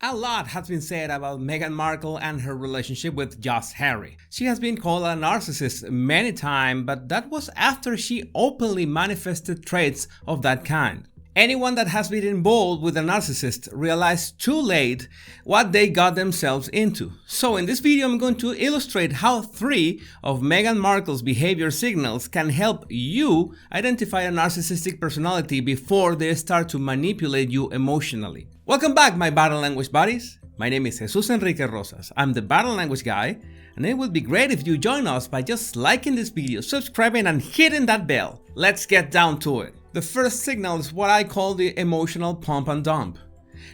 A lot has been said about Meghan Markle and her relationship with Josh Harry. She has been called a narcissist many times, but that was after she openly manifested traits of that kind. Anyone that has been involved with a narcissist realized too late what they got themselves into. So in this video I'm going to illustrate how 3 of Meghan Markle's behavior signals can help you identify a narcissistic personality before they start to manipulate you emotionally. Welcome back, my battle language buddies. My name is Jesus Enrique Rosas. I'm the battle language guy, and it would be great if you join us by just liking this video, subscribing and hitting that bell. Let's get down to it. The first signal is what I call the emotional pump and dump.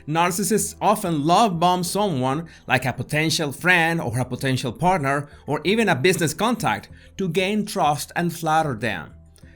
Narcissists often love bomb someone, like a potential friend or a potential partner or even a business contact, to gain trust and flatter them.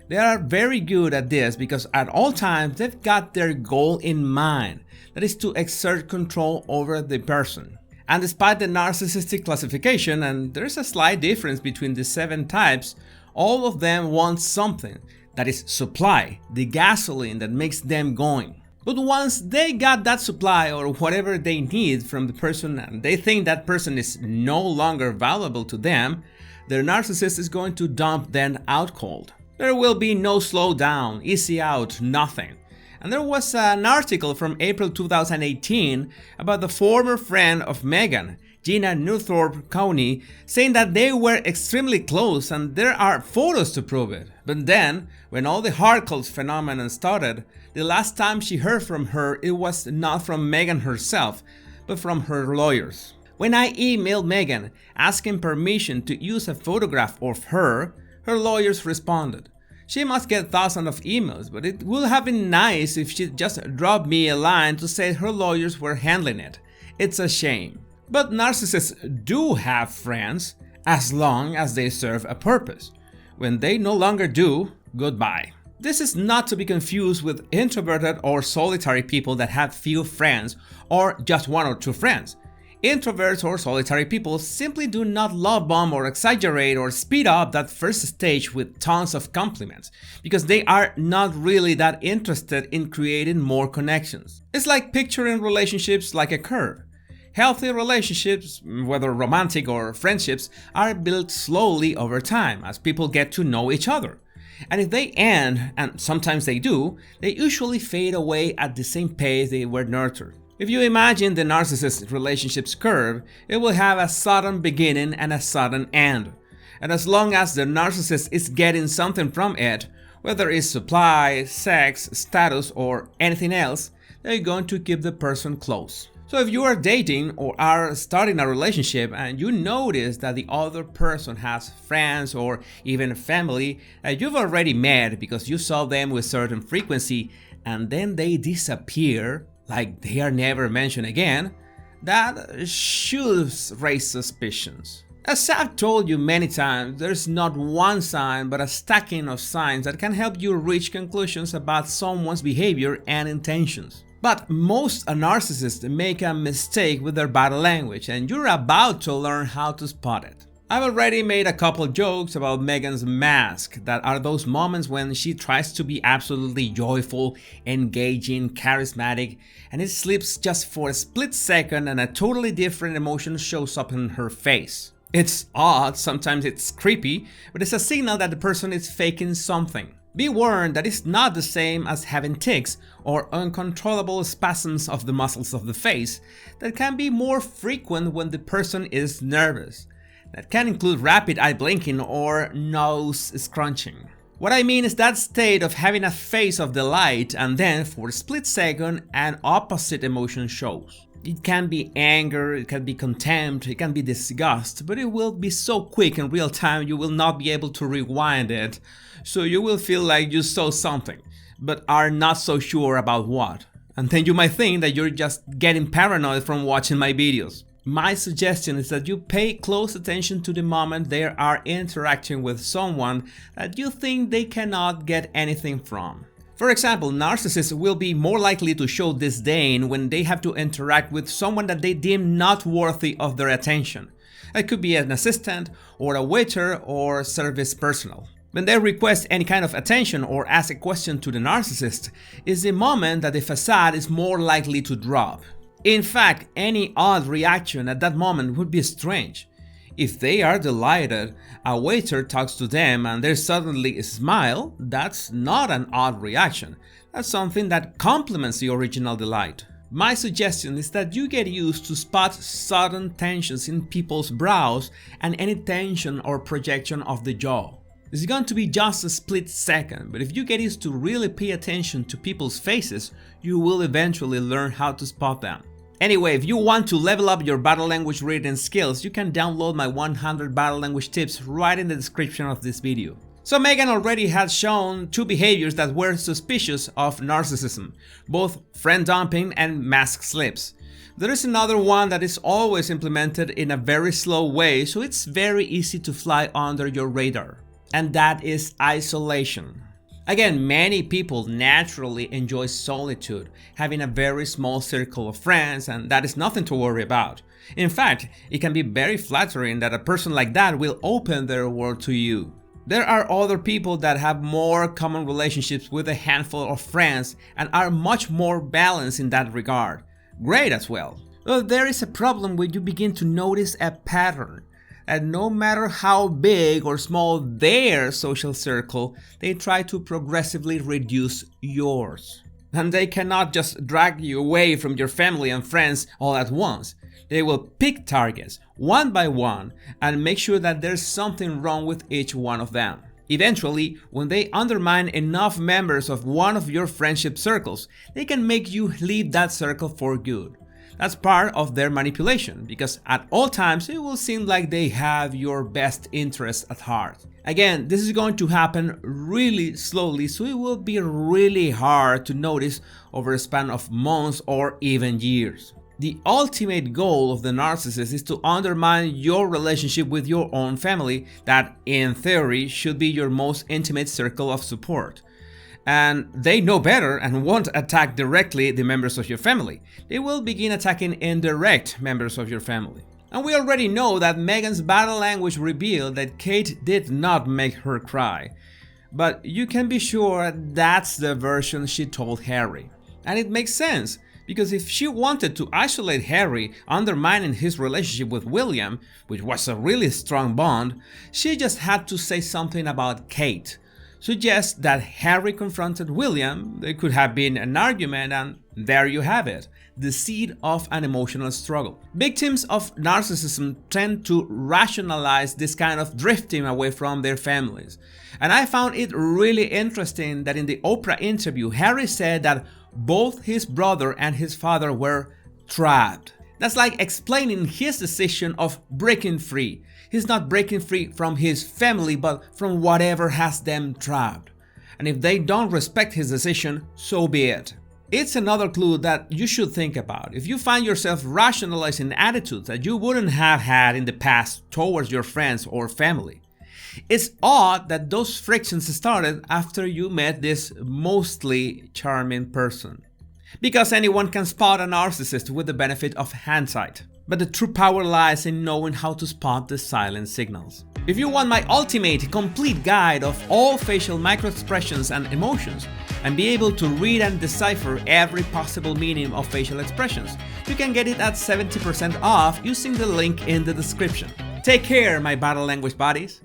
They are very good at this because at all times they've got their goal in mind, that is to exert control over the person. And despite the narcissistic classification, and there's a slight difference between the 7 types, all of them want something. That is supply, the gasoline that makes them going. But once they got that supply or whatever they need from the person and they think that person is no longer valuable to them, their narcissist is going to dump them out cold. There will be no slow down, easy out, nothing. And there was an article from April 2018 about the former friend of Meghan, Gina Newthorpe County, saying that they were extremely close and there are photos to prove it. But then, when all the Harkles phenomenon started, the last time she heard from her, it was not from Meghan herself, but from her lawyers. When I emailed Meghan asking permission to use a photograph of her, her lawyers responded. She must get thousands of emails, but it would have been nice if she just dropped me a line to say her lawyers were handling it. It's a shame. But narcissists do have friends as long as they serve a purpose. When they no longer do, goodbye. This is not to be confused with introverted or solitary people that have few friends or just 1 or 2 friends. Introverts or solitary people simply do not love bomb or exaggerate or speed up that first stage with tons of compliments because they are not really that interested in creating more connections. It's like picturing relationships like a curve. Healthy relationships, whether romantic or friendships, are built slowly over time as people get to know each other. And if they end, and sometimes they do, they usually fade away at the same pace they were nurtured. If you imagine the narcissist relationships curve, it will have a sudden beginning and a sudden end. And as long as the narcissist is getting something from it, whether it's supply, sex, status, or anything else, they're going to keep the person close. So if you are dating or are starting a relationship and you notice that the other person has friends or even family that you've already met because you saw them with certain frequency and then they disappear, like they are never mentioned again, that should raise suspicions. As I've told you many times, there's not one sign but a stacking of signs that can help you reach conclusions about someone's behavior and intentions. But most narcissists make a mistake with their body language, and you're about to learn how to spot it. I've already made a couple jokes about Meghan's mask, that are those moments when she tries to be absolutely joyful, engaging, charismatic, and it slips just for a split second and a totally different emotion shows up in her face. It's odd, sometimes it's creepy, but it's a signal that the person is faking something. Be warned that it's not the same as having tics or uncontrollable spasms of the muscles of the face that can be more frequent when the person is nervous. That can include rapid eye blinking or nose scrunching. What I mean is that state of having a face of delight and then for a split second an opposite emotion shows. It can be anger, it can be contempt, it can be disgust, but it will be so quick in real time you will not be able to rewind it, so you will feel like you saw something, but are not so sure about what. And then you might think that you're just getting paranoid from watching my videos. My suggestion is that you pay close attention to the moment they are interacting with someone that you think they cannot get anything from. For example, narcissists will be more likely to show disdain when they have to interact with someone that they deem not worthy of their attention. It could be an assistant, or a waiter, or service personnel. When they request any kind of attention or ask a question to the narcissist, is the moment that the facade is more likely to drop. In fact, any odd reaction at that moment would be strange. If they are delighted, a waiter talks to them and they suddenly smile, that's not an odd reaction. That's something that complements the original delight. My suggestion is that you get used to spot sudden tensions in people's brows and any tension or projection of the jaw. It's going to be just a split second, but if you get used to really pay attention to people's faces, you will eventually learn how to spot them. Anyway, if you want to level up your body language reading skills, you can download my 100 body language tips right in the description of this video. So Meghan already had shown two behaviors that were suspicious of narcissism, both friend dumping and mask slips. There is another one that is always implemented in a very slow way, so it's very easy to fly under your radar, and that is isolation. Again, many people naturally enjoy solitude, having a very small circle of friends, and that is nothing to worry about. In fact, it can be very flattering that a person like that will open their world to you. There are other people that have more common relationships with a handful of friends and are much more balanced in that regard. Great as well. But there is a problem when you begin to notice a pattern. And no matter how big or small their social circle, they try to progressively reduce yours. And they cannot just drag you away from your family and friends all at once. They will pick targets, one by one, and make sure that there's something wrong with each one of them. Eventually, when they undermine enough members of one of your friendship circles, they can make you leave that circle for good. That's part of their manipulation, because at all times it will seem like they have your best interests at heart. Again, this is going to happen really slowly, so it will be really hard to notice over a span of months or even years. The ultimate goal of the narcissist is to undermine your relationship with your own family, that in theory should be your most intimate circle of support. And they know better and won't attack directly the members of your family. They will begin attacking indirect members of your family. And we already know that Meghan's body language revealed that Kate did not make her cry. But you can be sure that's the version she told Harry. And it makes sense, because if she wanted to isolate Harry, undermining his relationship with William, which was a really strong bond, she just had to say something about Kate. Suggest that Harry confronted William, there could have been an argument, and there you have it, the seed of an emotional struggle. Victims of narcissism tend to rationalize this kind of drifting away from their families. And I found it really interesting that in the Oprah interview, Harry said that both his brother and his father were trapped. That's like explaining his decision of breaking free. He's not breaking free from his family, but from whatever has them trapped. And if they don't respect his decision, so be it. It's another clue that you should think about. If you find yourself rationalizing attitudes that you wouldn't have had in the past towards your friends or family, it's odd that those frictions started after you met this mostly charming person. Because anyone can spot a narcissist with the benefit of hindsight. But the true power lies in knowing how to spot the silent signals. If you want my ultimate complete guide of all facial microexpressions and emotions, and be able to read and decipher every possible meaning of facial expressions, you can get it at 70% off using the link in the description. Take care, my body language buddies.